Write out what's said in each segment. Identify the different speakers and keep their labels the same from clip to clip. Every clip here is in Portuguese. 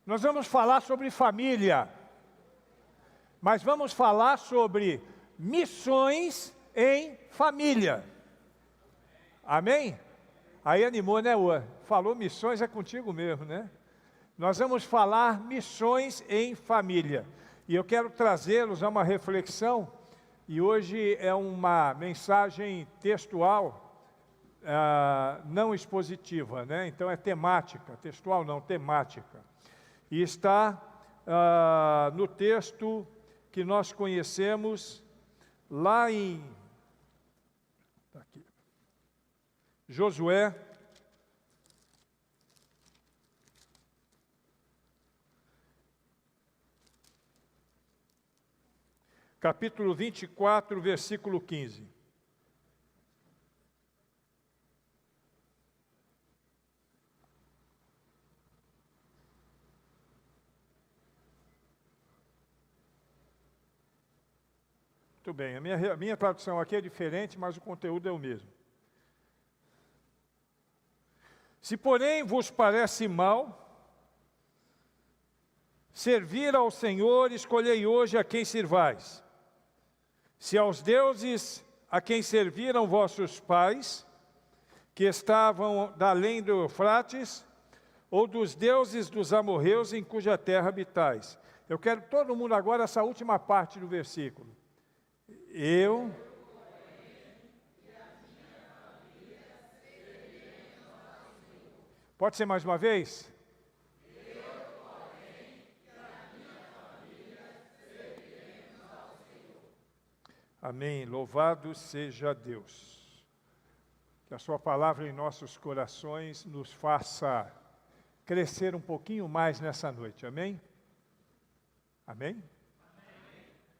Speaker 1: Nós vamos falar sobre família, mas vamos falar sobre missões em família. Amém? Aí animou, né, Ua? Falou missões, é contigo mesmo, né? Nós vamos falar missões em família. E eu quero trazê-los a uma reflexão, e hoje é uma mensagem textual, não expositiva, né? Então é temática, textual não, temática. E está no texto que nós conhecemos lá em Josué, capítulo 24, versículo 15. Muito bem, a minha tradução aqui é diferente, mas o conteúdo é o mesmo. Se, porém, vos parece mal servir ao Senhor, escolhei hoje a quem sirvais. Se aos deuses a quem serviram vossos pais, que estavam da além do Eufrates, ou dos deuses dos amorreus em cuja terra habitais. Eu quero todo mundo agora essa última parte do versículo. Pode ser mais uma vez? Amém. Louvado seja Deus. Que a sua palavra em nossos corações nos faça crescer um pouquinho mais nessa noite. Amém? Amém? Amém.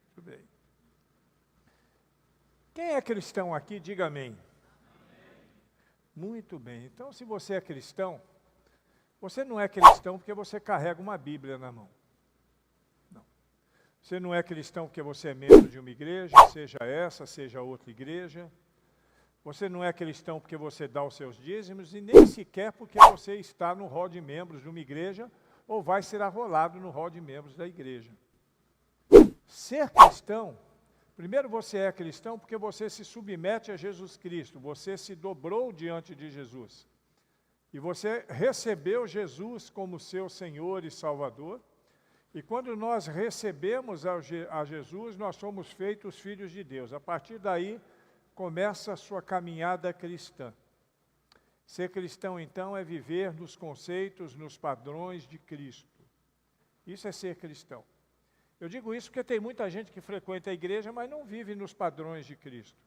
Speaker 1: Muito bem. Quem é cristão aqui, diga amém. Amém. Muito bem. Então, se você é cristão, você não é cristão porque você carrega uma Bíblia na mão. Não. Você não é cristão porque você é membro de uma igreja, seja essa, seja outra igreja. Você não é cristão porque você dá os seus dízimos e nem sequer porque você está no rol de membros de uma igreja ou vai ser arrolado no rol de membros da igreja. Ser cristão, primeiro você é cristão porque você se submete a Jesus Cristo, você se dobrou diante de Jesus. E você recebeu Jesus como seu Senhor e Salvador. E quando nós recebemos a Jesus, nós somos feitos filhos de Deus. A partir daí, começa a sua caminhada cristã. Ser cristão, então, é viver nos conceitos, nos padrões de Cristo. Isso é ser cristão. Eu digo isso porque tem muita gente que frequenta a igreja, mas não vive nos padrões de Cristo.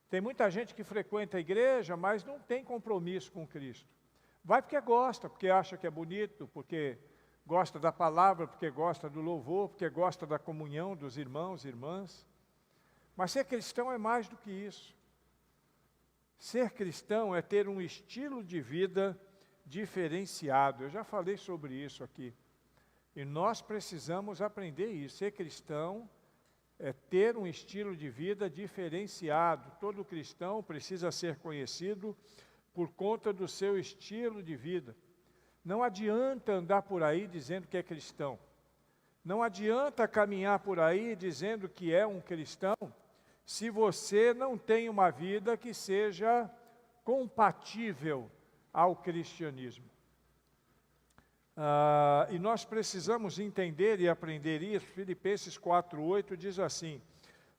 Speaker 1: Tem muita gente que frequenta a igreja, mas não tem compromisso com Cristo. Vai porque gosta, porque acha que é bonito, porque gosta da palavra, porque gosta do louvor, porque gosta da comunhão dos irmãos e irmãs. Mas ser cristão é mais do que isso. Ser cristão é ter um estilo de vida diferenciado. Eu já falei sobre isso aqui. E nós precisamos aprender isso. Ser cristão é ter um estilo de vida diferenciado. Todo cristão precisa ser conhecido por conta do seu estilo de vida. Não adianta andar por aí dizendo que é cristão. Não adianta caminhar por aí dizendo que é um cristão, se você não tem uma vida que seja compatível ao cristianismo. E nós precisamos entender e aprender isso. Filipenses 4:8 diz assim: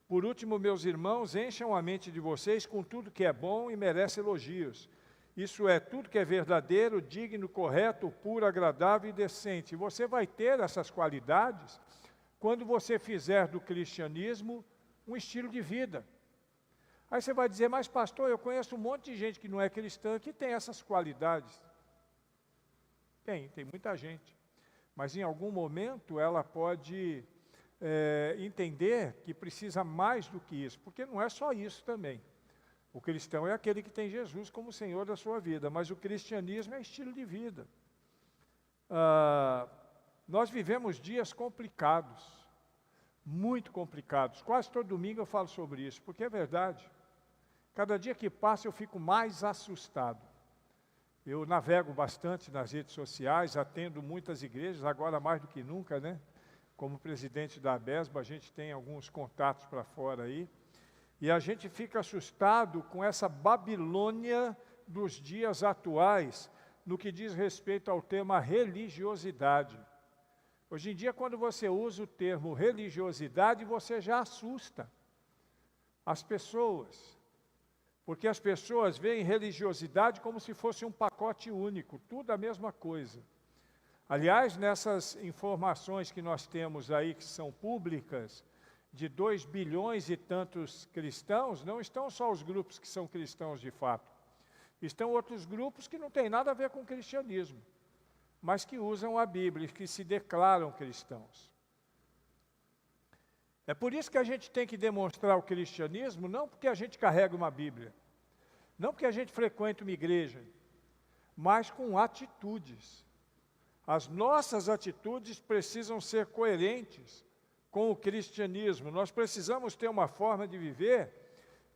Speaker 1: por último, meus irmãos, encham a mente de vocês com tudo que é bom e merece elogios. Isso é, tudo que é verdadeiro, digno, correto, puro, agradável e decente. Você vai ter essas qualidades quando você fizer do cristianismo um estilo de vida. Aí você vai dizer, mas pastor, eu conheço um monte de gente que não é cristã que tem essas qualidades. Tem muita gente. Mas em algum momento ela pode entender que precisa mais do que isso, porque não é só isso também. O cristão é aquele que tem Jesus como Senhor da sua vida, mas o cristianismo é estilo de vida. Nós vivemos dias complicados, muito complicados. Quase todo domingo eu falo sobre isso, porque é verdade. Cada dia que passa eu fico mais assustado. Eu navego bastante nas redes sociais, atendo muitas igrejas, agora mais do que nunca, né? Como presidente da ABESBA, a gente tem alguns contatos para fora aí. E a gente fica assustado com essa Babilônia dos dias atuais, no que diz respeito ao tema religiosidade. Hoje em dia, quando você usa o termo religiosidade, você já assusta as pessoas. Porque as pessoas veem religiosidade como se fosse um pacote único, tudo a mesma coisa. Aliás, nessas informações que nós temos aí, que são públicas, de 2 bilhões e tantos cristãos, não estão só os grupos que são cristãos de fato. Estão outros grupos que não têm nada a ver com o cristianismo, mas que usam a Bíblia, que se declaram cristãos. É por isso que a gente tem que demonstrar o cristianismo, não porque a gente carrega uma Bíblia, não porque a gente frequenta uma igreja, mas com atitudes. As nossas atitudes precisam ser coerentes com o cristianismo. Nós precisamos ter uma forma de viver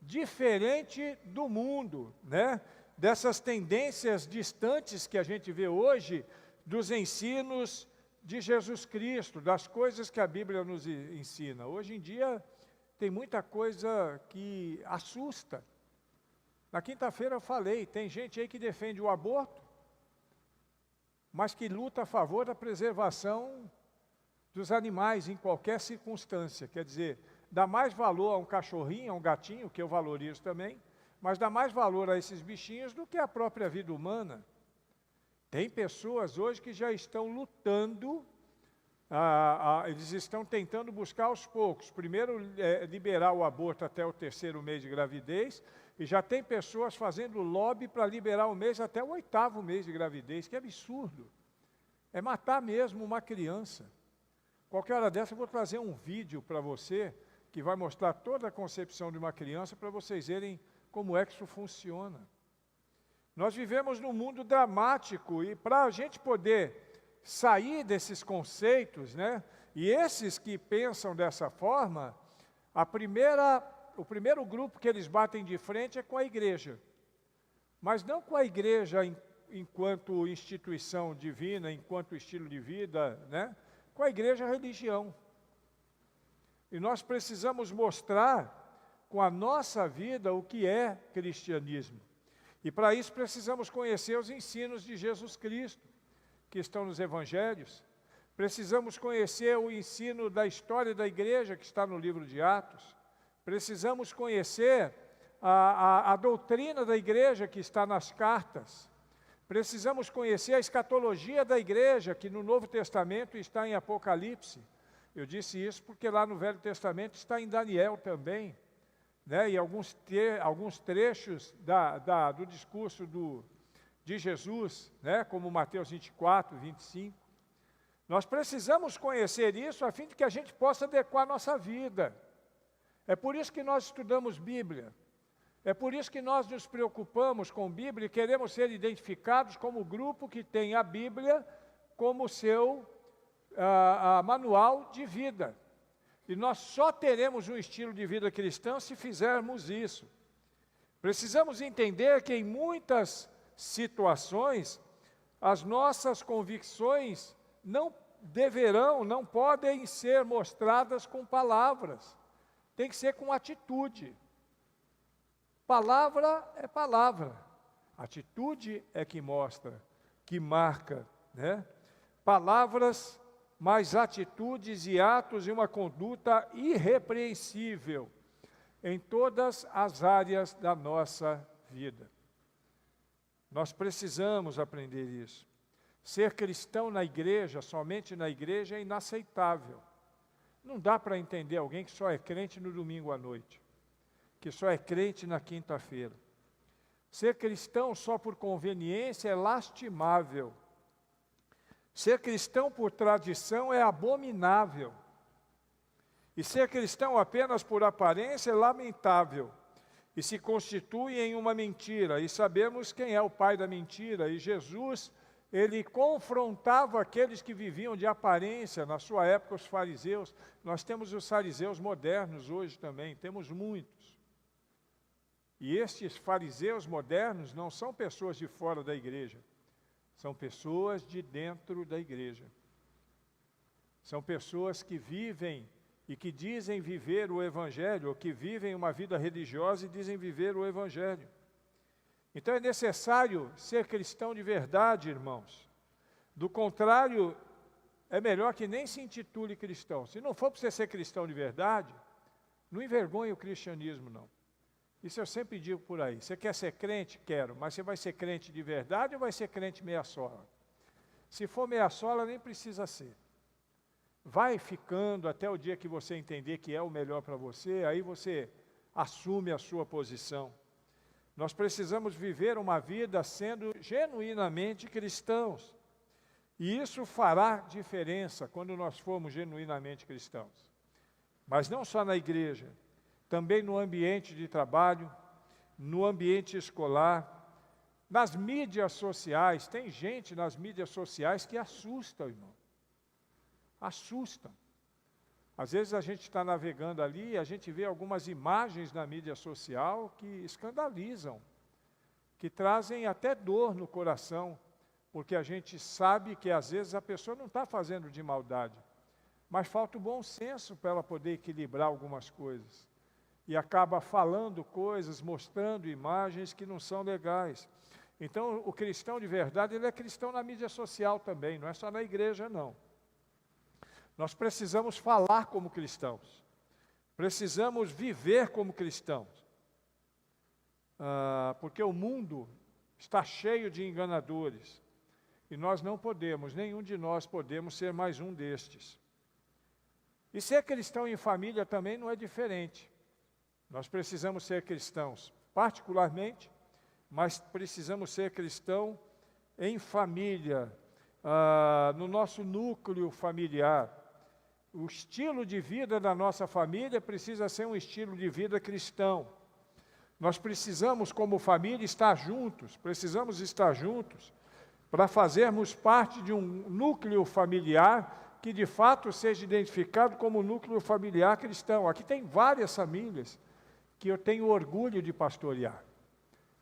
Speaker 1: diferente do mundo, né? Dessas tendências distantes que a gente vê hoje, dos ensinos de Jesus Cristo, das coisas que a Bíblia nos ensina. Hoje em dia, tem muita coisa que assusta. Na quinta-feira eu falei, tem gente aí que defende o aborto, mas que luta a favor da preservação dos animais em qualquer circunstância. Quer dizer, dá mais valor a um cachorrinho, a um gatinho, que eu valorizo também, mas dá mais valor a esses bichinhos do que a própria vida humana. Tem pessoas hoje que já estão lutando, eles estão tentando buscar aos poucos. Primeiro, liberar o aborto até o 3º mês de gravidez, e já tem pessoas fazendo lobby para liberar o mês até o 8º mês de gravidez, que absurdo. É matar mesmo uma criança. Qualquer hora dessa eu vou trazer um vídeo para você, que vai mostrar toda a concepção de uma criança, para vocês verem como é que isso funciona. Nós vivemos num mundo dramático, e para a gente poder sair desses conceitos, né, e esses que pensam dessa forma, o primeiro grupo que eles batem de frente é com a igreja. Mas não com a igreja enquanto instituição divina, enquanto estilo de vida, né, com a igreja religião. E nós precisamos mostrar com a nossa vida o que é cristianismo. E para isso precisamos conhecer os ensinos de Jesus Cristo, que estão nos evangelhos. Precisamos conhecer o ensino da história da igreja, que está no livro de Atos. Precisamos conhecer a doutrina da igreja, que está nas cartas. Precisamos conhecer a escatologia da igreja, que no Novo Testamento está em Apocalipse. Eu disse isso porque lá no Velho Testamento está em Daniel também. Né, e alguns trechos do discurso de Jesus, né, como Mateus 24, 25. Nós precisamos conhecer isso a fim de que a gente possa adequar a nossa vida. É por isso que nós estudamos Bíblia. É por isso que nós nos preocupamos com Bíblia e queremos ser identificados como o grupo que tem a Bíblia como seu manual de vida. E nós só teremos um estilo de vida cristão se fizermos isso. Precisamos entender que em muitas situações, as nossas convicções não podem ser mostradas com palavras. Tem que ser com atitude. Palavra é palavra. Atitude é que mostra, que marca, né? Palavras, mas atitudes e atos e uma conduta irrepreensível em todas as áreas da nossa vida. Nós precisamos aprender isso. Ser cristão na igreja, somente na igreja, é inaceitável. Não dá para entender alguém que só é crente no domingo à noite, que só é crente na quinta-feira. Ser cristão só por conveniência é lastimável. Ser cristão por tradição é abominável. E ser cristão apenas por aparência é lamentável. E se constitui em uma mentira. E sabemos quem é o pai da mentira. E Jesus, ele confrontava aqueles que viviam de aparência. Na sua época, os fariseus. Nós temos os fariseus modernos hoje também. Temos muitos. E estes fariseus modernos não são pessoas de fora da igreja, são pessoas de dentro da igreja. São pessoas que vivem e que dizem viver o Evangelho, ou que vivem uma vida religiosa e dizem viver o Evangelho. Então é necessário ser cristão de verdade, irmãos. Do contrário, é melhor que nem se intitule cristão. Se não for para você ser cristão de verdade, não envergonhe o cristianismo, não. Isso eu sempre digo por aí. Você quer ser crente? Quero. Mas você vai ser crente de verdade ou vai ser crente meia-sola? Se for meia-sola, nem precisa ser. Vai ficando até o dia que você entender que é o melhor para você, aí você assume a sua posição. Nós precisamos viver uma vida sendo genuinamente cristãos. E isso fará diferença quando nós formos genuinamente cristãos. Mas não só na igreja, também no ambiente de trabalho, no ambiente escolar, nas mídias sociais. Tem gente nas mídias sociais que assusta, irmão. Assusta. Às vezes a gente está navegando ali e a gente vê algumas imagens na mídia social que escandalizam, que trazem até dor no coração, porque a gente sabe que às vezes a pessoa não está fazendo de maldade, mas falta o bom senso para ela poder equilibrar algumas coisas. E acaba falando coisas, mostrando imagens que não são legais. Então, o cristão de verdade, ele é cristão na mídia social também, não é só na igreja, não. Nós precisamos falar como cristãos. Precisamos viver como cristãos. Porque o mundo está cheio de enganadores. E nós não podemos, nenhum de nós podemos ser mais um destes. E ser cristão em família também não é diferente. Nós precisamos ser cristãos, particularmente, mas precisamos ser cristão em família, no nosso núcleo familiar. O estilo de vida da nossa família precisa ser um estilo de vida cristão. Nós precisamos, como família, estar juntos, para fazermos parte de um núcleo familiar que, de fato, seja identificado como núcleo familiar cristão. Aqui tem várias famílias que eu tenho orgulho de pastorear,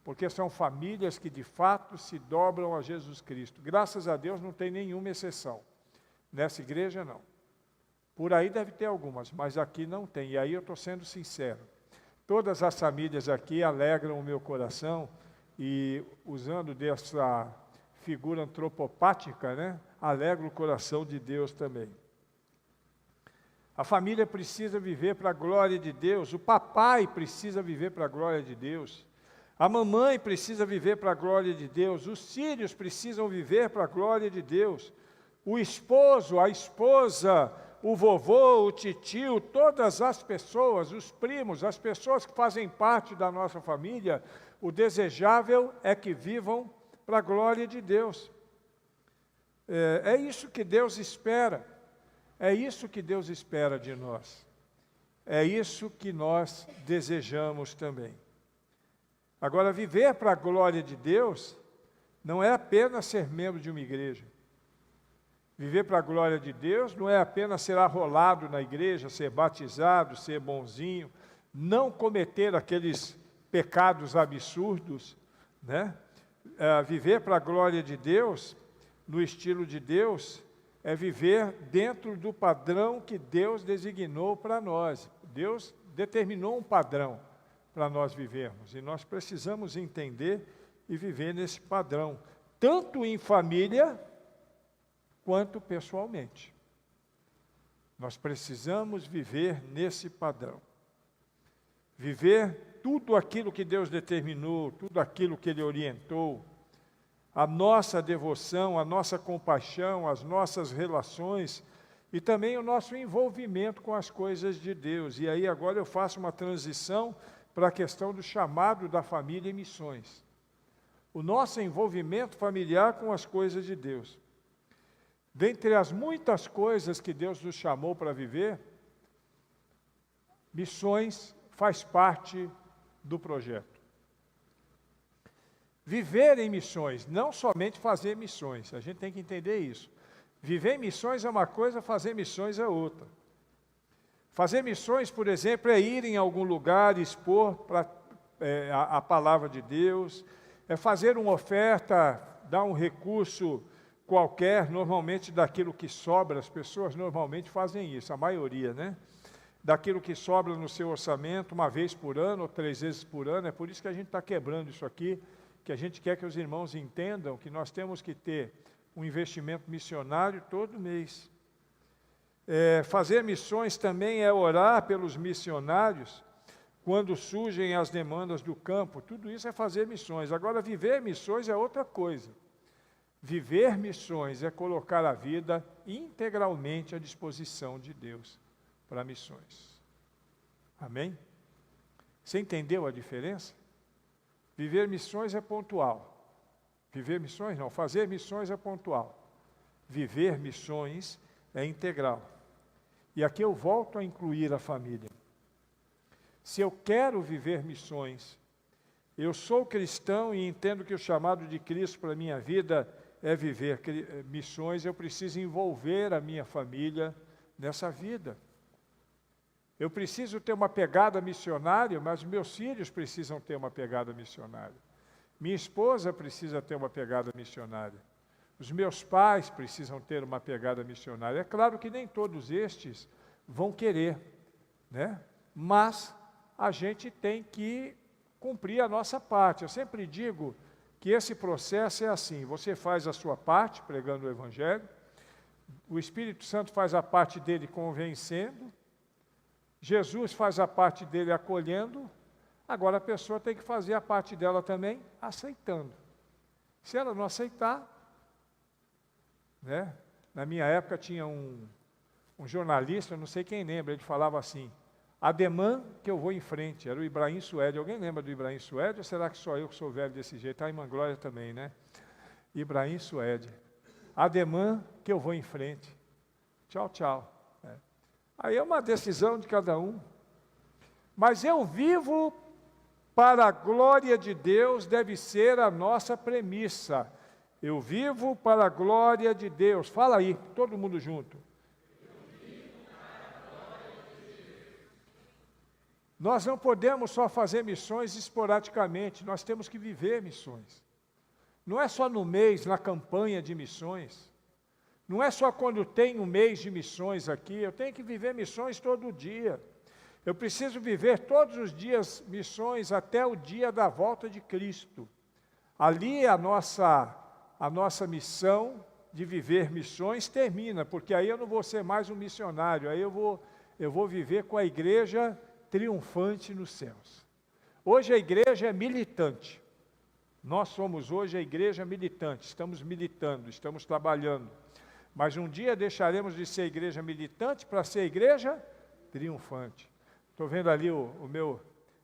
Speaker 1: porque são famílias que, de fato, se dobram a Jesus Cristo. Graças a Deus, não tem nenhuma exceção. Nessa igreja, não. Por aí deve ter algumas, mas aqui não tem. E aí eu estou sendo sincero. Todas as famílias aqui alegram o meu coração e, usando dessa figura antropopática, né, alegra o coração de Deus também. A família precisa viver para a glória de Deus, o papai precisa viver para a glória de Deus, a mamãe precisa viver para a glória de Deus, os filhos precisam viver para a glória de Deus, o esposo, a esposa, o vovô, o titio, todas as pessoas, os primos, as pessoas que fazem parte da nossa família, o desejável é que vivam para a glória de Deus. É isso que Deus espera. É isso que Deus espera de nós. É isso que nós desejamos também. Agora, viver para a glória de Deus não é apenas ser membro de uma igreja. Viver para a glória de Deus não é apenas ser arrolado na igreja, ser batizado, ser bonzinho, não cometer aqueles pecados absurdos, né? Viver para a glória de Deus, no estilo de Deus, é viver dentro do padrão que Deus designou para nós. Deus determinou um padrão para nós vivermos, e nós precisamos entender e viver nesse padrão, tanto em família, quanto pessoalmente. Nós precisamos viver nesse padrão. Viver tudo aquilo que Deus determinou, tudo aquilo que Ele orientou, a nossa devoção, a nossa compaixão, as nossas relações e também o nosso envolvimento com as coisas de Deus. E aí agora eu faço uma transição para a questão do chamado da família e missões. O nosso envolvimento familiar com as coisas de Deus. Dentre as muitas coisas que Deus nos chamou para viver, missões faz parte do projeto. Viver em missões, não somente fazer missões, a gente tem que entender isso. Viver em missões é uma coisa, fazer missões é outra. Fazer missões, por exemplo, é ir em algum lugar, expor para a palavra de Deus, é fazer uma oferta, dar um recurso qualquer, normalmente daquilo que sobra. As pessoas normalmente fazem isso, a maioria, né? Daquilo que sobra no seu orçamento, uma vez por ano ou 3 vezes por ano. É por isso que a gente está quebrando isso aqui, que a gente quer que os irmãos entendam que nós temos que ter um investimento missionário todo mês. Fazer missões também é orar pelos missionários quando surgem as demandas do campo. Tudo isso é fazer missões. Agora, viver missões é outra coisa. Viver missões é colocar a vida integralmente à disposição de Deus para missões. Amém? Você entendeu a diferença? Viver missões é pontual. Viver missões não, fazer missões é pontual. Viver missões é integral. E aqui eu volto a incluir a família. Se eu quero viver missões, eu sou cristão e entendo que o chamado de Cristo para a minha vida é viver missões, eu preciso envolver a minha família nessa vida. Eu preciso ter uma pegada missionária, mas meus filhos precisam ter uma pegada missionária. Minha esposa precisa ter uma pegada missionária. Os meus pais precisam ter uma pegada missionária. É claro que nem todos estes vão querer, né? Mas a gente tem que cumprir a nossa parte. Eu sempre digo que esse processo é assim: você faz a sua parte pregando o Evangelho, o Espírito Santo faz a parte dele convencendo, Jesus faz a parte dele acolhendo, agora a pessoa tem que fazer a parte dela também aceitando. Se ela não aceitar, né? Na minha época tinha um jornalista, não sei quem lembra, ele falava assim: ademã que eu vou em frente. Era o Ibrahim Suede. Alguém lembra do Ibrahim Suede? Ou será que só eu que sou velho desse jeito? A irmã Glória também, né? Ibrahim Suede. Ademã que eu vou em frente. Tchau, tchau. Aí é uma decisão de cada um. Mas eu vivo para a glória de Deus, deve ser a nossa premissa. Eu vivo para a glória de Deus. Fala aí, todo mundo junto. Nós não podemos só fazer missões esporadicamente, nós temos que viver missões. Não é só no mês, na campanha de missões. Não é só quando tem um mês de missões aqui, eu tenho que viver missões todo dia. Eu preciso viver todos os dias missões até o dia da volta de Cristo. Ali a nossa missão de viver missões termina, porque aí eu não vou ser mais um missionário, aí eu vou viver com a igreja triunfante nos céus. Hoje a igreja é militante. Nós somos hoje a igreja militante, estamos militando, estamos trabalhando. Mas um dia deixaremos de ser igreja militante para ser igreja triunfante. Estou vendo ali o meu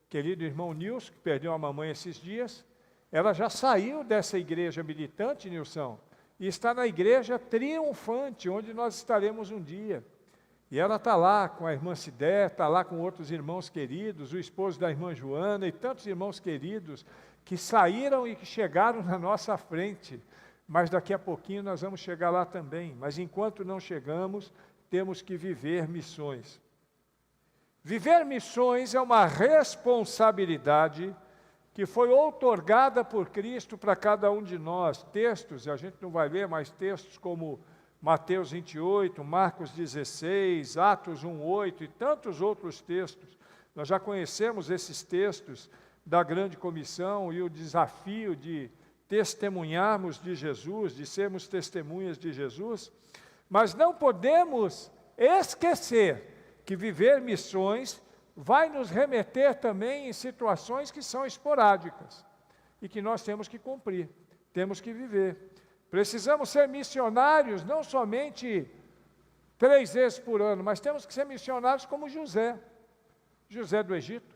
Speaker 1: querido irmão Nilson, que perdeu a mamãe esses dias. Ela já saiu dessa igreja militante, Nilson, e está na igreja triunfante, onde nós estaremos um dia. E ela está lá com a irmã Cidé, está lá com outros irmãos queridos, o esposo da irmã Joana e tantos irmãos queridos que saíram e que chegaram na nossa frente. Mas daqui a pouquinho nós vamos chegar lá também. Mas enquanto não chegamos, temos que viver missões. Viver missões é uma responsabilidade que foi outorgada por Cristo para cada um de nós. Textos, a gente não vai ler, mas textos como Mateus 28, Marcos 16, Atos 1:8 e tantos outros textos. Nós já conhecemos esses textos da grande comissão e o desafio de testemunharmos de Jesus, de sermos testemunhas de Jesus, mas não podemos esquecer que viver missões vai nos remeter também em situações que são esporádicas e que nós temos que cumprir, temos que viver. Precisamos ser missionários não somente 3 vezes por ano, mas temos que ser missionários como José do Egito.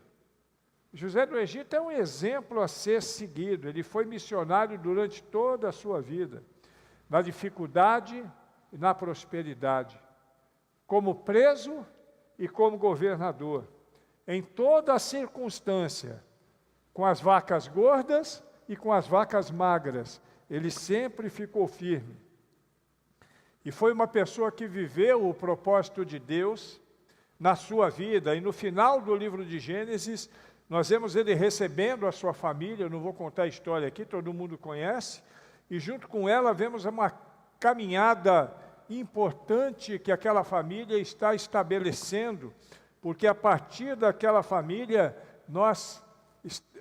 Speaker 1: José do Egito é um exemplo a ser seguido. Ele foi missionário durante toda a sua vida, na dificuldade e na prosperidade, como preso e como governador, em toda a circunstância, com as vacas gordas e com as vacas magras, ele sempre ficou firme. E foi uma pessoa que viveu o propósito de Deus na sua vida, e no final do livro de Gênesis, Nós vemos ele recebendo a sua família, eu não vou contar a história aqui, todo mundo conhece, e junto com ela vemos uma caminhada importante que aquela família está estabelecendo, porque a partir daquela família nós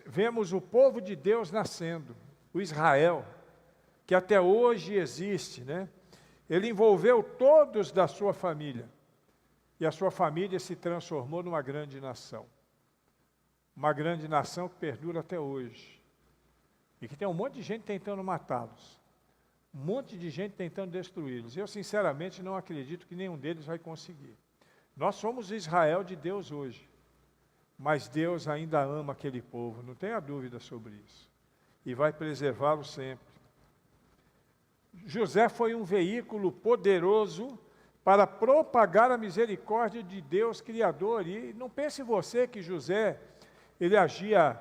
Speaker 1: vemos o povo de Deus nascendo, o Israel, que até hoje existe, né? Ele envolveu todos da sua família, e a sua família se transformou numa grande nação. Uma grande nação que perdura até hoje. E que tem um monte de gente tentando matá-los. Um monte de gente tentando destruí-los. Eu, sinceramente, não acredito que nenhum deles vai conseguir. Nós somos Israel de Deus hoje. Mas Deus ainda ama aquele povo, não tenha dúvida sobre isso. E vai preservá-lo sempre. José foi um veículo poderoso para propagar a misericórdia de Deus Criador. E não pense você que José, ele agia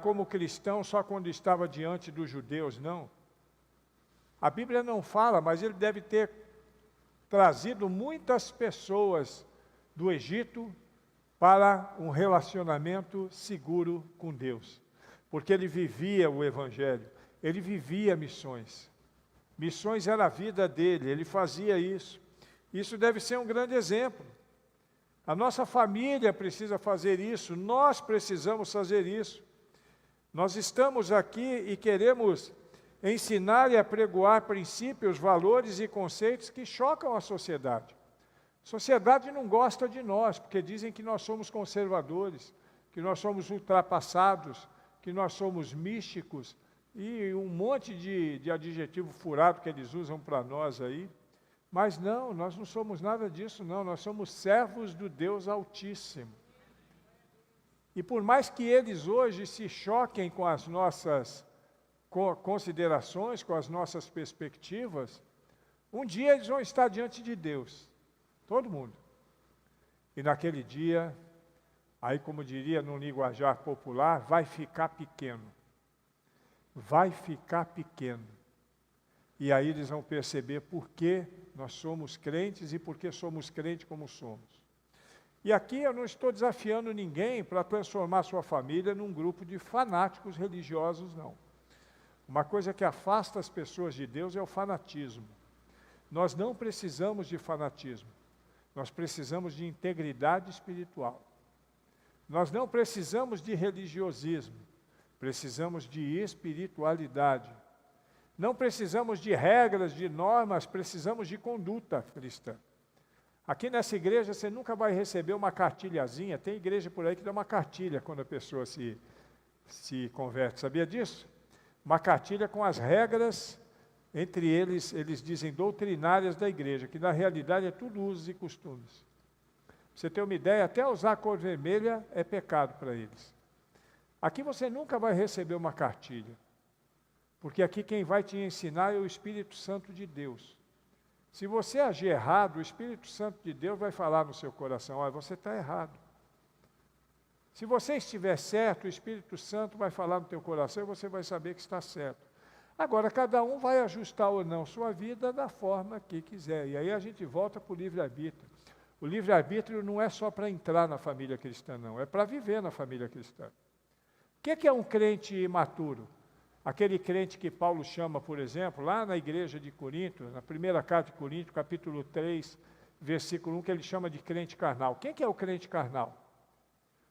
Speaker 1: como cristão só quando estava diante dos judeus, não. A Bíblia não fala, mas ele deve ter trazido muitas pessoas do Egito para um relacionamento seguro com Deus. Porque ele vivia o Evangelho, ele vivia missões. Missões era a vida dele, ele fazia isso. Isso deve ser um grande exemplo. A nossa família precisa fazer isso, nós precisamos fazer isso. Nós estamos aqui e queremos ensinar e apregoar princípios, valores e conceitos que chocam a sociedade. A sociedade não gosta de nós, porque dizem que nós somos conservadores, que nós somos ultrapassados, que nós somos místicos, e um monte de adjetivo furado que eles usam para nós aí. Mas não, nós não somos nada disso não, nós somos servos do Deus Altíssimo. E por mais que eles hoje se choquem com as nossas considerações, com as nossas perspectivas, um dia eles vão estar diante de Deus, todo mundo. E naquele dia, aí como diria num linguajar popular, vai ficar pequeno. Vai ficar pequeno. E aí eles vão perceber por que nós somos crentes e por que somos crentes como somos. E aqui eu não estou desafiando ninguém para transformar sua família num grupo de fanáticos religiosos, não. Uma coisa que afasta as pessoas de Deus é o fanatismo. Nós não precisamos de fanatismo. Nós precisamos de integridade espiritual. Nós não precisamos de religiosismo. Precisamos de espiritualidade. Não precisamos de regras, de normas, precisamos de conduta cristã. Aqui nessa igreja você nunca vai receber uma cartilhazinha, tem igreja por aí que dá uma cartilha quando a pessoa se converte, sabia disso? Uma cartilha com as regras, entre eles dizem doutrinárias da igreja, que na realidade é tudo usos e costumes. Pra você ter uma ideia, até usar a cor vermelha é pecado para eles. Aqui você nunca vai receber uma cartilha. Porque aqui quem vai te ensinar é o Espírito Santo de Deus. Se você agir errado, o Espírito Santo de Deus vai falar no seu coração, olha, você está errado. Se você estiver certo, o Espírito Santo vai falar no teu coração e você vai saber que está certo. Agora, cada um vai ajustar ou não sua vida da forma que quiser. E aí a gente volta para o livre-arbítrio. O livre-arbítrio não é só para entrar na família cristã, não. É para viver na família cristã. O que é um crente imaturo? Aquele crente que Paulo chama, por exemplo, lá na igreja de Corinto, na primeira carta de Corinto, capítulo 3, versículo 1, que ele chama de crente carnal. Quem que é o crente carnal?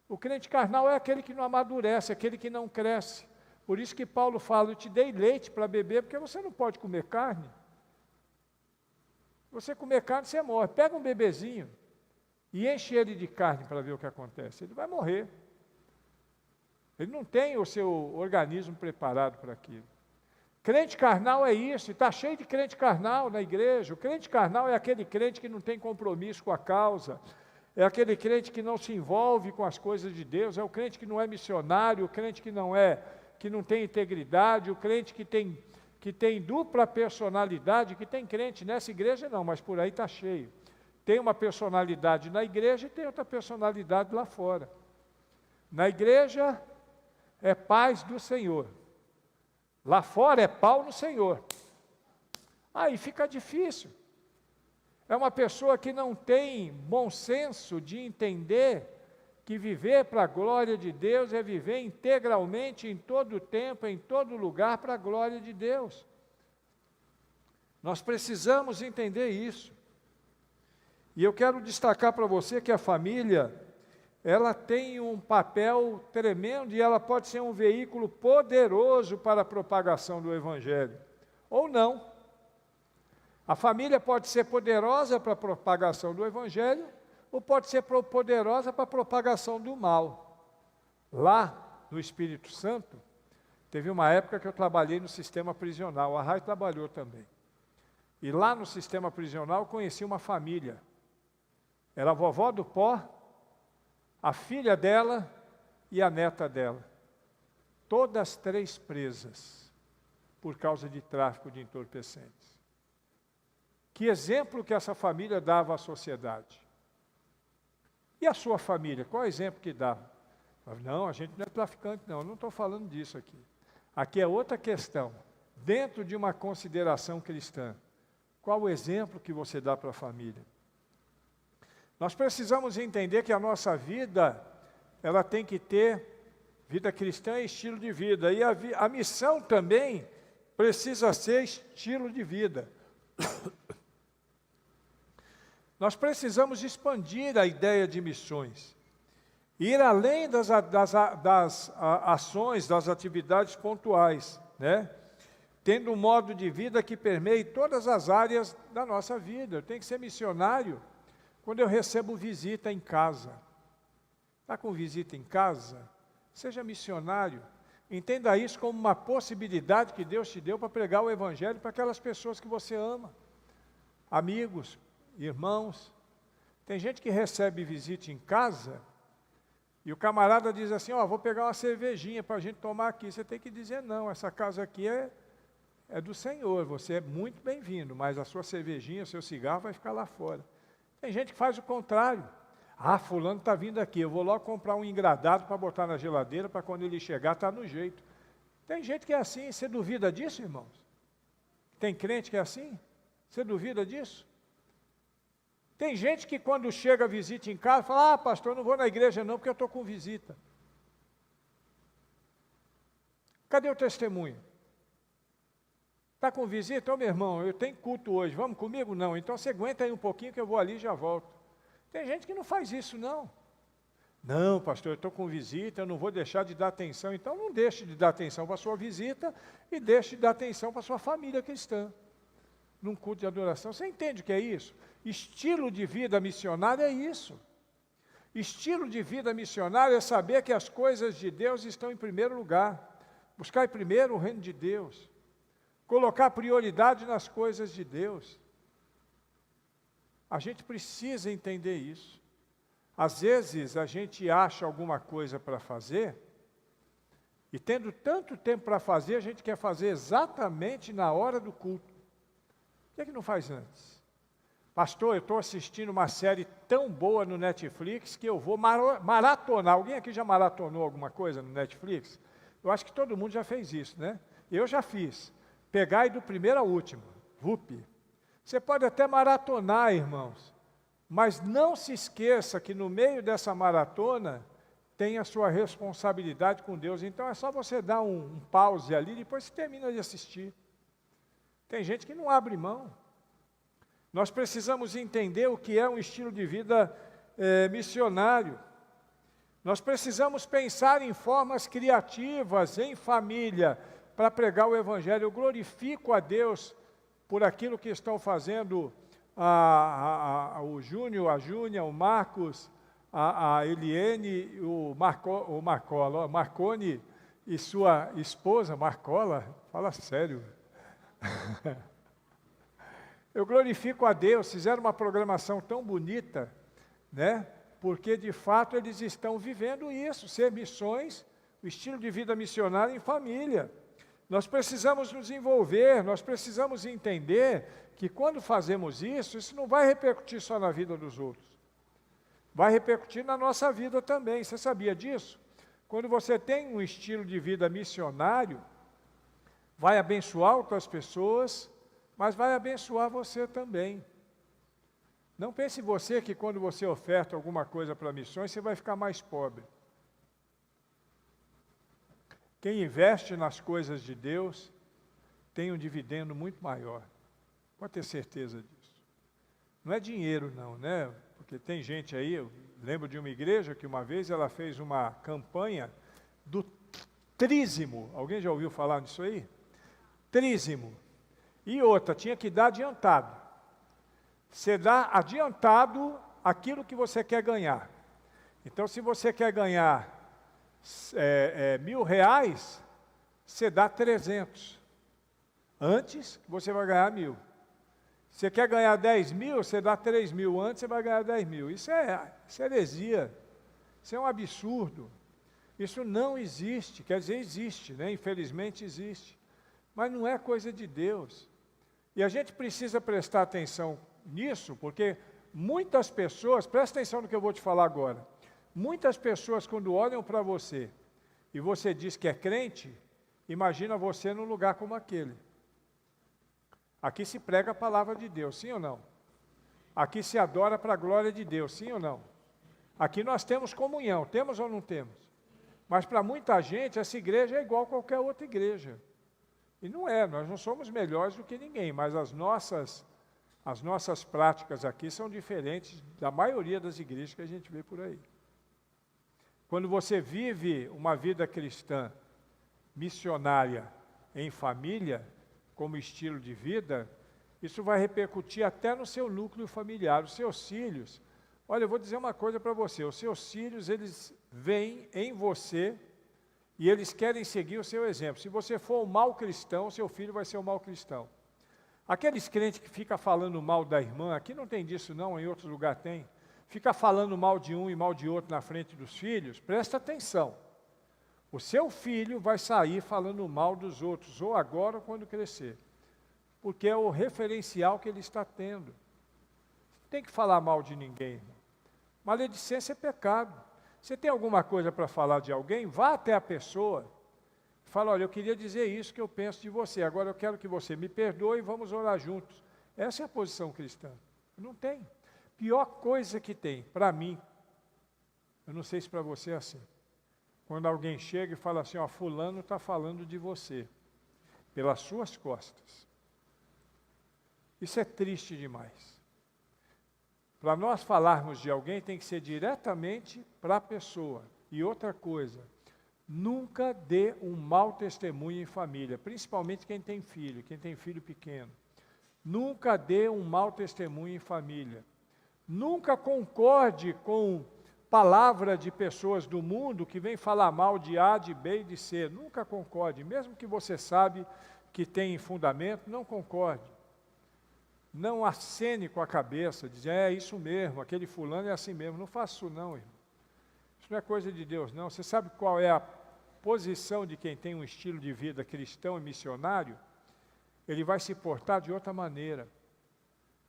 Speaker 1: O crente carnal é aquele que não amadurece, aquele que não cresce. Por isso que Paulo fala, eu te dei leite para beber, porque você não pode comer carne. Se você comer carne, você morre. Pega um bebezinho e enche ele de carne para ver o que acontece. Ele vai morrer. Ele não tem o seu organismo preparado para aquilo. Crente carnal é isso, e está cheio de crente carnal na igreja. O crente carnal é aquele crente que não tem compromisso com a causa, é aquele crente que não se envolve com as coisas de Deus, é o crente que não é missionário, o crente que não tem integridade, o crente que tem dupla personalidade, que tem crente nessa igreja não, mas por aí está cheio. Tem uma personalidade na igreja e tem outra personalidade lá fora. Na igreja é paz do Senhor. Lá fora é pau no Senhor. Aí fica difícil. É uma pessoa que não tem bom senso de entender que viver para a glória de Deus é viver integralmente, em todo tempo, em todo lugar, para a glória de Deus. Nós precisamos entender isso. E eu quero destacar para você que a família, ela tem um papel tremendo e ela pode ser um veículo poderoso para a propagação do Evangelho. Ou não. A família pode ser poderosa para a propagação do Evangelho, ou pode ser poderosa para a propagação do mal. Lá, no Espírito Santo, teve uma época que eu trabalhei no sistema prisional, a Rai trabalhou também. E lá no sistema prisional eu conheci uma família. Era a vovó do Pó, a filha dela e a neta dela. Todas 3 presas, por causa de tráfico de entorpecentes. Que exemplo que essa família dava à sociedade. E a sua família, qual é o exemplo que dá? Não, a gente não é traficante, não, eu não estou falando disso aqui. Aqui é outra questão. Dentro de uma consideração cristã, qual o exemplo que você dá para a família? Nós precisamos entender que a nossa vida, ela tem que ter vida cristã e estilo de vida. E a missão também precisa ser estilo de vida. Nós precisamos expandir a ideia de missões, ir além das ações, das atividades pontuais, né? Tendo um modo de vida que permeie todas as áreas da nossa vida. Eu tenho que ser missionário quando eu recebo visita em casa. Está com visita em casa? Seja missionário. Entenda isso como uma possibilidade que Deus te deu para pregar o Evangelho para aquelas pessoas que você ama. Amigos, irmãos, tem gente que recebe visita em casa e o camarada diz assim, vou pegar uma cervejinha para a gente tomar aqui. Você tem que dizer, não, essa casa aqui é do Senhor, você é muito bem-vindo, mas a sua cervejinha, o seu cigarro vai ficar lá fora. Tem gente que faz o contrário. Fulano está vindo aqui, eu vou logo comprar um engradado para botar na geladeira, para quando ele chegar, está no jeito. Tem gente que é assim, você duvida disso, irmãos? Tem crente que é assim? Você duvida disso? Tem gente que quando chega a visita em casa, fala, pastor, eu não vou na igreja não, porque eu estou com visita. Cadê o testemunho? Está com visita? Meu irmão, eu tenho culto hoje, vamos comigo? Não, então você aguenta aí um pouquinho que eu vou ali e já volto. Tem gente que não faz isso não. Não, pastor, eu estou com visita, eu não vou deixar de dar atenção. Então não deixe de dar atenção para a sua visita e deixe de dar atenção para a sua família cristã. Num culto de adoração, você entende o que é isso? Estilo de vida missionário é isso. Estilo de vida missionário é saber que as coisas de Deus estão em primeiro lugar. Buscar primeiro o reino de Deus. Colocar prioridade nas coisas de Deus. A gente precisa entender isso. Às vezes a gente acha alguma coisa para fazer, e tendo tanto tempo para fazer, a gente quer fazer exatamente na hora do culto. Por que não faz antes? Pastor, eu estou assistindo uma série tão boa no Netflix que eu vou maratonar. Alguém aqui já maratonou alguma coisa no Netflix? Eu acho que todo mundo já fez isso, né? Eu já fiz. Pegar e do primeiro ao último. VUP. Você pode até maratonar, irmãos, mas não se esqueça que no meio dessa maratona tem a sua responsabilidade com Deus. Então é só você dar um pause ali e depois você termina de assistir. Tem gente que não abre mão. Nós precisamos entender o que é um estilo de vida missionário. Nós precisamos pensar em formas criativas, em família, para pregar o Evangelho. Eu glorifico a Deus por aquilo que estão fazendo o Júnior, a Júnia, o Marcos, a Eliene, o Marconi e sua esposa, Marcola, fala sério. Eu glorifico a Deus, fizeram uma programação tão bonita, né? Porque de fato eles estão vivendo isso, ser missões, o estilo de vida missionário em família. Nós precisamos nos envolver, nós precisamos entender que quando fazemos isso não vai repercutir só na vida dos outros. Vai repercutir na nossa vida também. Você sabia disso? Quando você tem um estilo de vida missionário, vai abençoar outras pessoas, mas vai abençoar você também. Não pense você que quando você oferta alguma coisa para missões, você vai ficar mais pobre. Quem investe nas coisas de Deus tem um dividendo muito maior. Pode ter certeza disso. Não é dinheiro não, né? Porque tem gente aí, eu lembro de uma igreja que uma vez ela fez uma campanha do trízimo. Alguém já ouviu falar nisso aí? Trízimo. E outra, tinha que dar adiantado. Você dá adiantado aquilo que você quer ganhar. Então, se você quer ganhar R$1.000, você dá 300. Antes, você vai ganhar 1.000. Você quer ganhar 10.000, você dá 3.000. Antes, você vai ganhar 10.000. Isso é heresia. Isso é um absurdo. Isso não existe. Quer dizer, existe, né? Infelizmente existe. Mas não é coisa de Deus. E a gente precisa prestar atenção nisso, porque muitas pessoas, presta atenção no que eu vou te falar agora, muitas pessoas quando olham para você e você diz que é crente, imagina você num lugar como aquele. Aqui se prega a palavra de Deus, sim ou não? Aqui se adora para a glória de Deus, sim ou não? Aqui nós temos comunhão, temos ou não temos? Mas para muita gente essa igreja é igual a qualquer outra igreja. E não é, nós não somos melhores do que ninguém, mas as nossas práticas aqui são diferentes da maioria das igrejas que a gente vê por aí. Quando você vive uma vida cristã missionária em família, como estilo de vida, isso vai repercutir até no seu núcleo familiar. Os seus filhos, olha, eu vou dizer uma coisa para você, os seus filhos, eles veem em você e eles querem seguir o seu exemplo. Se você for um mau cristão, seu filho vai ser um mau cristão. Aqueles crentes que ficam falando mal da irmã, aqui não tem disso não, em outro lugar tem, fica falando mal de um e mal de outro na frente dos filhos, presta atenção. O seu filho vai sair falando mal dos outros, ou agora ou quando crescer. Porque é o referencial que ele está tendo. Não tem que falar mal de ninguém, irmão. Maledicência é pecado. Você tem alguma coisa para falar de alguém, vá até a pessoa. Fala, olha, eu queria dizer isso que eu penso de você, agora eu quero que você me perdoe e vamos orar juntos. Essa é a posição cristã. Não tem. Pior coisa que tem, para mim, eu não sei se para você é assim. Quando alguém chega e fala assim, ó, fulano está falando de você, pelas suas costas. Isso é triste demais. Para nós falarmos de alguém, tem que ser diretamente para a pessoa. E outra coisa, nunca dê um mau testemunho em família, principalmente quem tem filho pequeno. Nunca dê um mau testemunho em família. Nunca concorde com palavra de pessoas do mundo que vem falar mal de A, de B e de C. Nunca concorde, mesmo que você sabe que tem fundamento, não concorde. Não acene com a cabeça, diz, é isso mesmo, aquele fulano é assim mesmo. Não faça isso não, irmão. Isso não é coisa de Deus, não. Você sabe qual é a posição de quem tem um estilo de vida cristão e missionário? Ele vai se portar de outra maneira.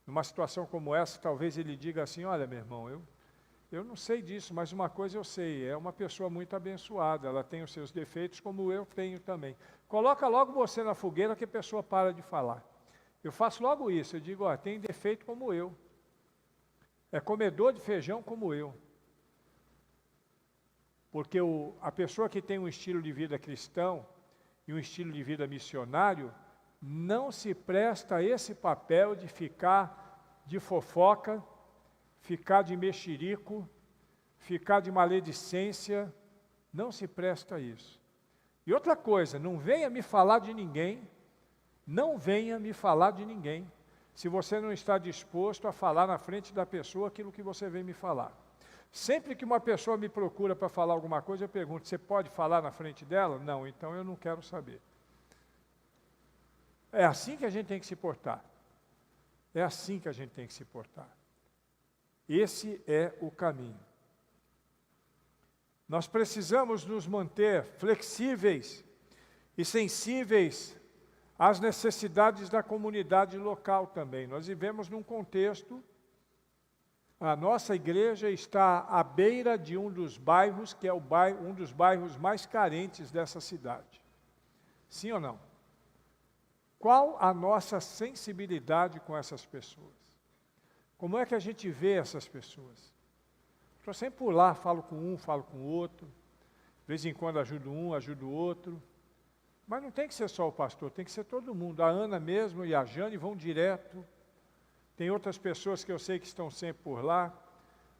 Speaker 1: Numa situação como essa, talvez ele diga assim, olha, meu irmão, eu não sei disso, mas uma coisa eu sei, é uma pessoa muito abençoada, ela tem os seus defeitos como eu tenho também. Coloca logo você na fogueira que a pessoa para de falar. Eu faço logo isso, eu digo, ó, tem defeito como eu. É comedor de feijão como eu. Porque a pessoa que tem um estilo de vida cristão e um estilo de vida missionário, não se presta a esse papel de ficar de fofoca, ficar de mexerico, ficar de maledicência, não se presta a isso. E outra coisa, não venha me falar de ninguém, não venha me falar de ninguém, se você não está disposto a falar na frente da pessoa aquilo que você vem me falar. Sempre que uma pessoa me procura para falar alguma coisa, eu pergunto, você pode falar na frente dela? Não, então eu não quero saber. É assim que a gente tem que se portar. É assim que a gente tem que se portar. Esse é o caminho. Nós precisamos nos manter flexíveis e sensíveis às necessidades da comunidade local também. Nós vivemos num contexto, a nossa igreja está à beira de um dos bairros, que é um dos bairros mais carentes dessa cidade. Sim ou não? Qual a nossa sensibilidade com essas pessoas? Como é que a gente vê essas pessoas? Estou sempre por lá, falo com um, falo com o outro. De vez em quando ajudo um, ajudo o outro. Mas não tem que ser só o pastor, tem que ser todo mundo. A Ana mesmo e a Jane vão direto. Tem outras pessoas que eu sei que estão sempre por lá.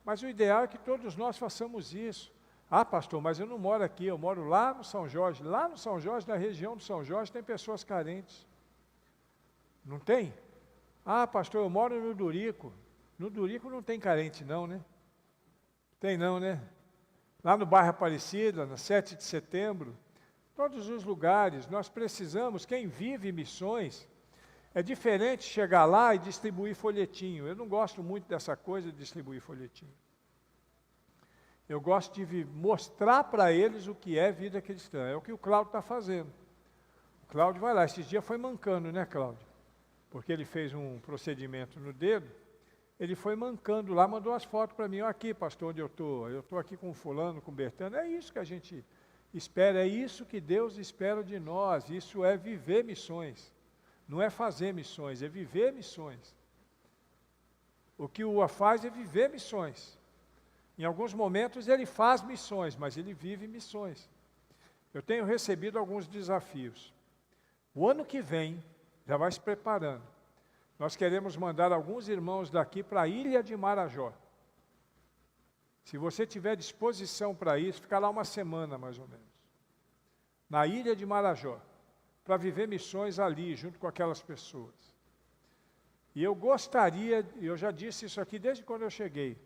Speaker 1: Mas o ideal é que todos nós façamos isso. Ah, pastor, mas eu não moro aqui, eu moro lá no São Jorge. Lá no São Jorge, na região do São Jorge, tem pessoas carentes. Não tem? Ah, pastor, eu moro no Durico. No Durico não tem carente não, né? Tem não, né? Lá no bairro Aparecida, na 7 de setembro, todos os lugares, nós precisamos, quem vive missões, é diferente chegar lá e distribuir folhetinho. Eu não gosto muito dessa coisa de distribuir folhetinho. Eu gosto de mostrar para eles o que é vida cristã. É o que o Cláudio está fazendo. O Cláudio vai lá, esses dias foi mancando, né, Cláudio? Porque ele fez um procedimento no dedo, ele foi mancando lá, mandou as fotos para mim. Aqui, pastor, onde eu estou aqui com o fulano, com o Bertano. É isso que a gente espera, é isso que Deus espera de nós. Isso é viver missões. Não é fazer missões, é viver missões. O que o UA faz é viver missões. Em alguns momentos ele faz missões, mas ele vive missões. Eu tenho recebido alguns desafios. O ano que vem, já vai se preparando, nós queremos mandar alguns irmãos daqui para a Ilha de Marajó. Se você tiver disposição para isso, ficar lá uma semana mais ou menos. Na Ilha de Marajó, para viver missões ali, junto com aquelas pessoas. E eu gostaria, eu já disse isso aqui desde quando eu cheguei,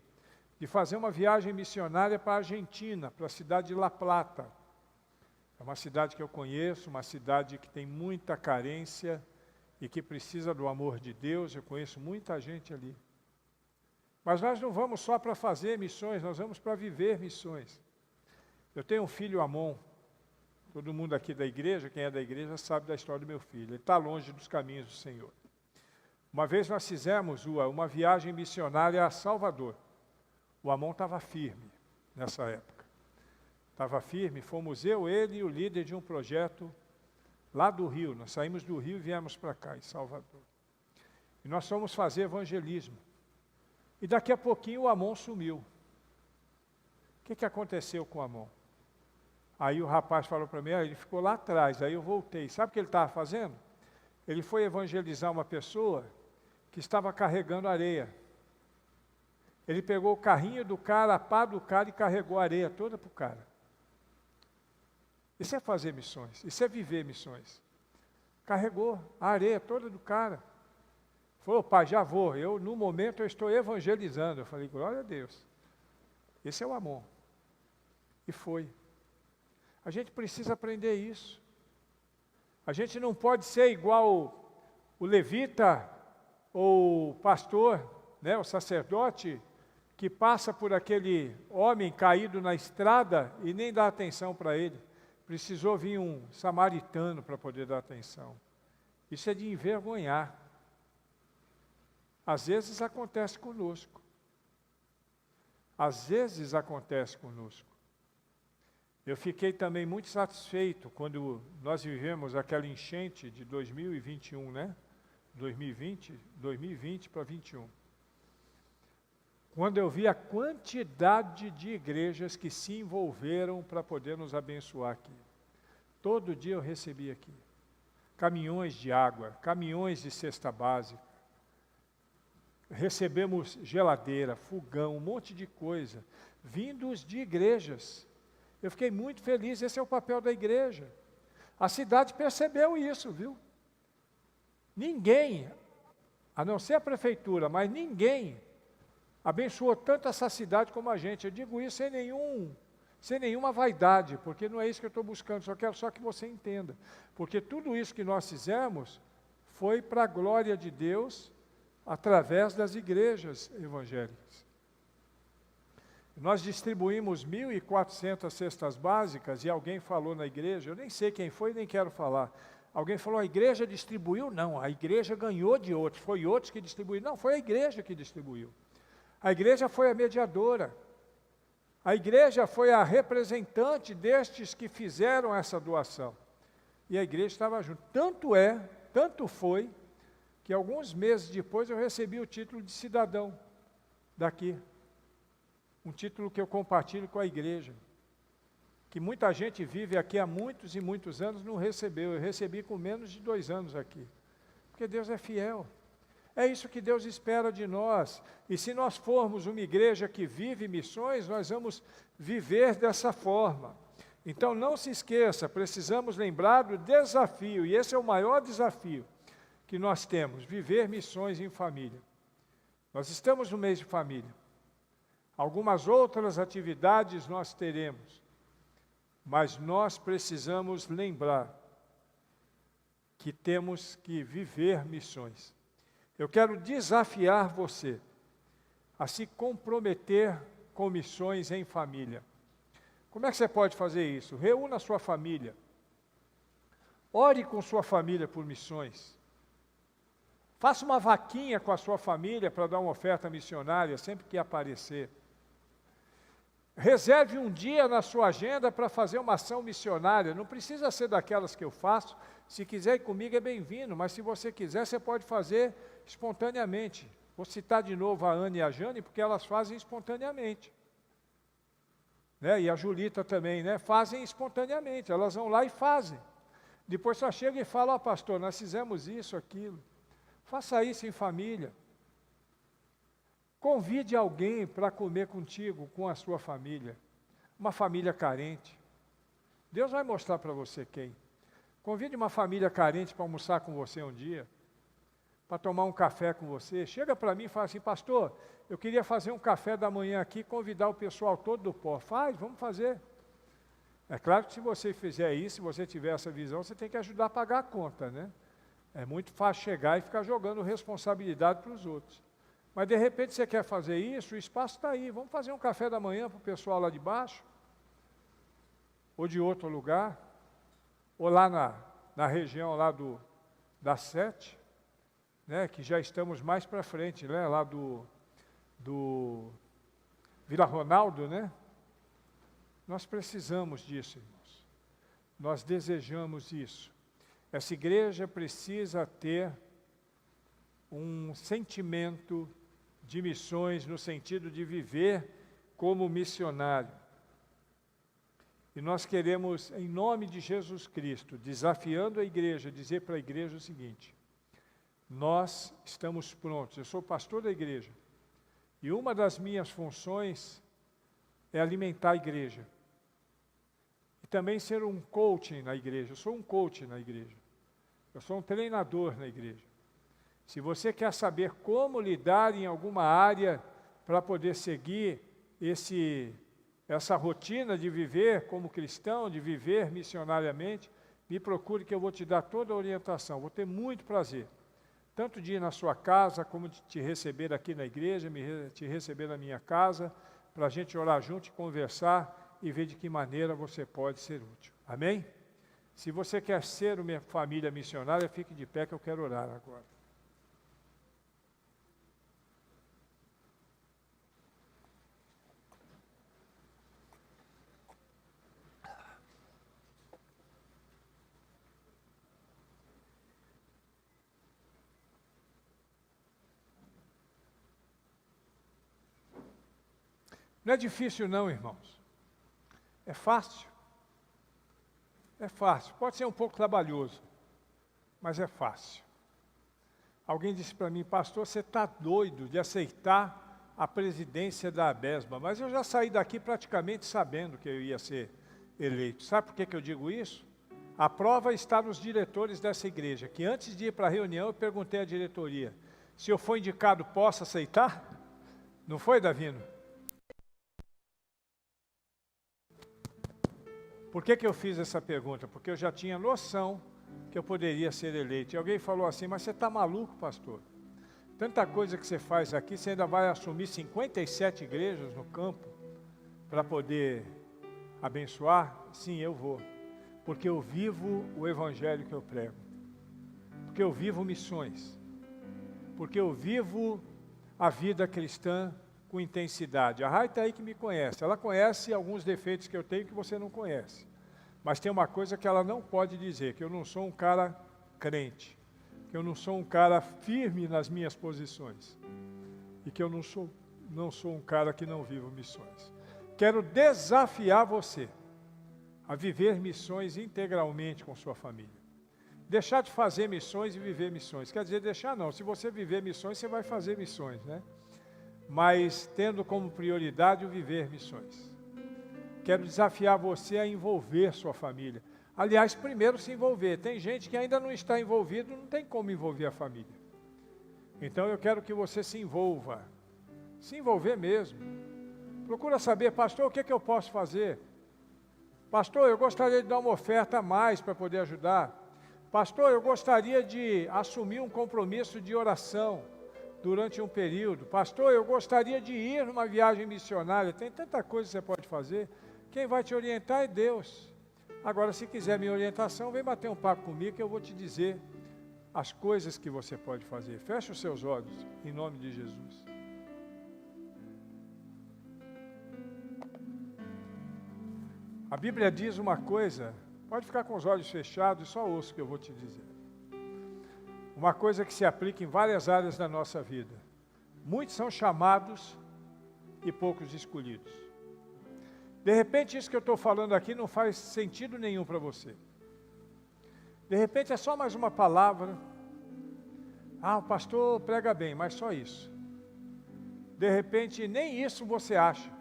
Speaker 1: de fazer uma viagem missionária para a Argentina, para a cidade de La Plata. É uma cidade que eu conheço, uma cidade que tem muita carência, e que precisa do amor de Deus. Eu conheço muita gente ali. Mas nós não vamos só para fazer missões, nós vamos para viver missões. Eu tenho um filho, Amon. Todo mundo aqui da igreja, quem é da igreja, sabe da história do meu filho. Ele está longe dos caminhos do Senhor. Uma vez nós fizemos uma viagem missionária a Salvador. O Amon estava firme nessa época. Estava firme, fomos eu, ele e o líder de um projeto lá do Rio. Nós saímos do Rio e viemos para cá, em Salvador. E nós fomos fazer evangelismo. E daqui a pouquinho o Amon sumiu. O que aconteceu com o Amon? Aí o rapaz falou para mim, ele ficou lá atrás, aí eu voltei. Sabe o que ele estava fazendo? Ele foi evangelizar uma pessoa que estava carregando areia. Ele pegou o carrinho do cara, a pá do cara e carregou a areia toda para o cara. Isso é fazer missões, isso é viver missões. Carregou a areia toda do cara. Falou, pai, já vou. No momento, eu estou evangelizando. Eu falei, glória a Deus. Esse é o amor. E foi. A gente precisa aprender isso. A gente não pode ser igual o levita ou o pastor, né, o sacerdote, que passa por aquele homem caído na estrada e nem dá atenção para ele. Precisou vir um samaritano para poder dar atenção. Isso é de envergonhar. Às vezes acontece conosco. Às vezes acontece conosco. Eu fiquei também muito satisfeito quando nós vivemos aquela enchente de 2021, né? 2020 para 21. Quando eu vi a quantidade de igrejas que se envolveram para poder nos abençoar aqui. Todo dia eu recebi aqui. Caminhões de água, caminhões de cesta básica. Recebemos geladeira, fogão, um monte de coisa, vindos de igrejas. Eu fiquei muito feliz, esse é o papel da igreja. A cidade percebeu isso, viu? Ninguém, a não ser a prefeitura, mas ninguém abençoou tanto essa cidade como a gente. Eu digo isso sem nenhuma vaidade, porque não é isso que eu estou buscando, só quero só que você entenda. Porque tudo isso que nós fizemos foi para a glória de Deus, através das igrejas evangélicas. Nós distribuímos 1.400 cestas básicas e alguém falou na igreja, eu nem sei quem foi, nem quero falar. Alguém falou, a igreja distribuiu? Não, a igreja ganhou de outros, foi outros que distribuíram. Não, foi a igreja que distribuiu. A igreja foi a mediadora. A igreja foi a representante destes que fizeram essa doação. E a igreja estava junto. Tanto foi, que alguns meses depois eu recebi o título de cidadão daqui. Um título que eu compartilho com a igreja. Que muita gente vive aqui há muitos e muitos anos, não recebeu. Eu recebi com menos de 2 anos aqui. Porque Deus é fiel. É isso que Deus espera de nós. E se nós formos uma igreja que vive missões, nós vamos viver dessa forma. Então não se esqueça, precisamos lembrar do desafio, e esse é o maior desafio que nós temos, viver missões em família. Nós estamos no mês de família. Algumas outras atividades nós teremos, mas nós precisamos lembrar que temos que viver missões. Eu quero desafiar você a se comprometer com missões em família. Como é que você pode fazer isso? Reúna a sua família. Ore com sua família por missões. Faça uma vaquinha com a sua família para dar uma oferta missionária sempre que aparecer. Reserve um dia na sua agenda para fazer uma ação missionária. Não precisa ser daquelas que eu faço. Se quiser ir comigo é bem-vindo, mas se você quiser, você pode fazer espontaneamente. Vou citar de novo a Ana e a Jane, porque elas fazem espontaneamente. Né? E a Julita também, né? Fazem espontaneamente, elas vão lá e fazem. Depois só chega e fala, pastor, nós fizemos isso, aquilo. Faça isso em família. Convide alguém para comer contigo, com a sua família. Uma família carente. Deus vai mostrar para você quem. Convide uma família carente para almoçar com você um dia. Para tomar um café com você. Chega para mim e fala assim, pastor, eu queria fazer um café da manhã aqui, convidar o pessoal todo do pó. Faz, vamos fazer. É claro que se você fizer isso, se você tiver essa visão, você tem que ajudar a pagar a conta, né? É muito fácil chegar e ficar jogando responsabilidade para os outros. Mas de repente você quer fazer isso, o espaço está aí. Vamos fazer um café da manhã para o pessoal lá de baixo? Ou de outro lugar? Ou lá na região lá da 7, né, que já estamos mais para frente, né, lá do Vila Ronaldo, né? Nós precisamos disso, irmãos. Nós desejamos isso. Essa igreja precisa ter um sentimento de missões, no sentido de viver como missionário. E nós queremos, em nome de Jesus Cristo, desafiando a igreja, dizer para a igreja o seguinte: nós estamos prontos. Eu sou pastor da igreja. E uma das minhas funções é alimentar a igreja. E também ser um coaching na igreja. Eu sou um coach na igreja. Eu sou um treinador na igreja. Se você quer saber como lidar em alguma área para poder seguir essa rotina de viver como cristão, de viver missionariamente, me procure que eu vou te dar toda a orientação. Vou ter muito prazer. Tanto de ir na sua casa, como de te receber aqui na igreja, te receber na minha casa, para a gente orar junto e conversar e ver de que maneira você pode ser útil. Amém? Se você quer ser uma família missionária, fique de pé que eu quero orar agora. Não é difícil não, irmãos. É fácil. É fácil. Pode ser um pouco trabalhoso, mas é fácil. Alguém disse para mim, pastor, você está doido de aceitar a presidência da ABESBA, mas eu já saí daqui praticamente sabendo que eu ia ser eleito. Sabe por que eu digo isso? A prova está nos diretores dessa igreja, que antes de ir para a reunião eu perguntei à diretoria, se eu for indicado, posso aceitar? Não foi, Davino? Por que eu fiz essa pergunta? Porque eu já tinha noção que eu poderia ser eleito. E alguém falou assim, mas você está maluco, pastor? Tanta coisa que você faz aqui, você ainda vai assumir 57 igrejas no campo para poder abençoar? Sim, eu vou. Porque eu vivo o evangelho que eu prego. Porque eu vivo missões. Porque eu vivo a vida cristã com intensidade. A Rai está aí que me conhece. Ela conhece alguns defeitos que eu tenho que você não conhece. Mas tem uma coisa que ela não pode dizer, que eu não sou um cara crente. que eu não sou um cara firme nas minhas posições e que eu não sou um cara que não vivo missões. Quero desafiar você a viver missões integralmente com sua família. Deixar de fazer missões e viver missões. Quer dizer, deixar não. Se você viver missões, você vai fazer missões, né? Mas tendo como prioridade o viver missões. Quero desafiar você a envolver sua família. Aliás, primeiro se envolver. Tem gente que ainda não está envolvido, não tem como envolver a família. Então eu quero que você se envolva. Se envolver mesmo. Procura saber, pastor, o que eu posso fazer? Pastor, eu gostaria de dar uma oferta a mais para poder ajudar. Pastor, eu gostaria de assumir um compromisso de oração durante um período. Pastor, eu gostaria de ir numa viagem missionária. Tem tanta coisa que você pode fazer. Quem vai te orientar é Deus. Agora, se quiser minha orientação, vem bater um papo comigo que eu vou te dizer as coisas que você pode fazer. Feche os seus olhos, em nome de Jesus. A Bíblia diz uma coisa, pode ficar com os olhos fechados e só ouça o que eu vou te dizer. Uma coisa que se aplica em várias áreas da nossa vida. Muitos são chamados e poucos escolhidos. De repente, isso que eu estou falando aqui não faz sentido nenhum para você. De repente, é só mais uma palavra. Ah, o pastor prega bem, mas só isso. De repente, nem isso você acha.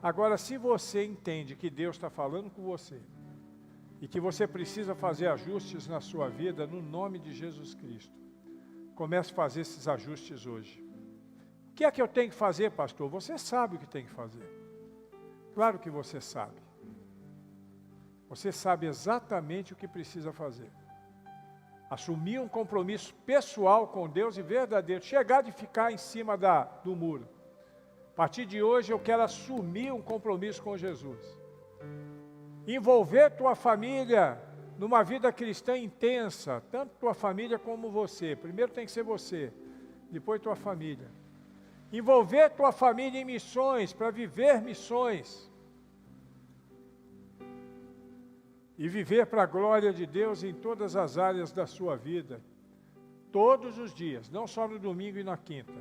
Speaker 1: Agora, se você entende que Deus está falando com você e que você precisa fazer ajustes na sua vida, no nome de Jesus Cristo, comece a fazer esses ajustes hoje. O que é que eu tenho que fazer, pastor? Você sabe o que tem que fazer. Claro que você sabe. Você sabe exatamente o que precisa fazer. Assumir um compromisso pessoal com Deus e verdadeiro. Chegar de ficar em cima do muro. A partir de hoje eu quero assumir um compromisso com Jesus. Envolver tua família numa vida cristã intensa, tanto tua família como você. Primeiro tem que ser você, depois tua família. Envolver tua família em missões, para viver missões. E viver para a glória de Deus em todas as áreas da sua vida. Todos os dias, não só no domingo e na quinta.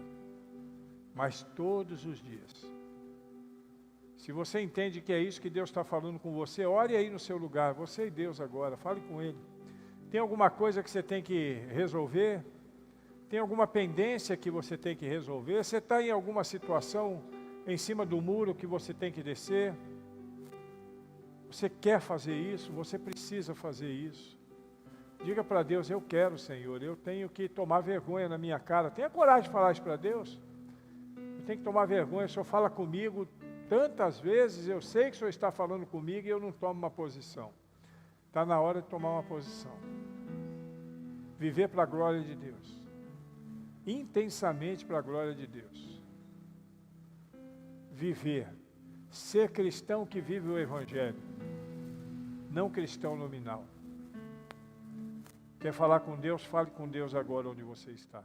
Speaker 1: Mas todos os dias. Se você entende que é isso que Deus está falando com você, ore aí no seu lugar, você e Deus agora, fale com Ele. Tem alguma coisa que você tem que resolver? Tem alguma pendência que você tem que resolver? Você está em alguma situação em cima do muro que você tem que descer? Você quer fazer isso? Você precisa fazer isso. Diga para Deus, eu quero, Senhor, eu tenho que tomar vergonha na minha cara. Tenha coragem de falar isso para Deus. Eu tenho que tomar vergonha, o Senhor fala comigo tantas vezes, eu sei que o Senhor está falando comigo e eu não tomo uma posição. Está na hora de tomar uma posição. Viver para a glória de Deus. Intensamente para a glória de Deus. Viver. Ser cristão que vive o Evangelho. Não cristão nominal. Quer falar com Deus? Fale com Deus agora onde você está.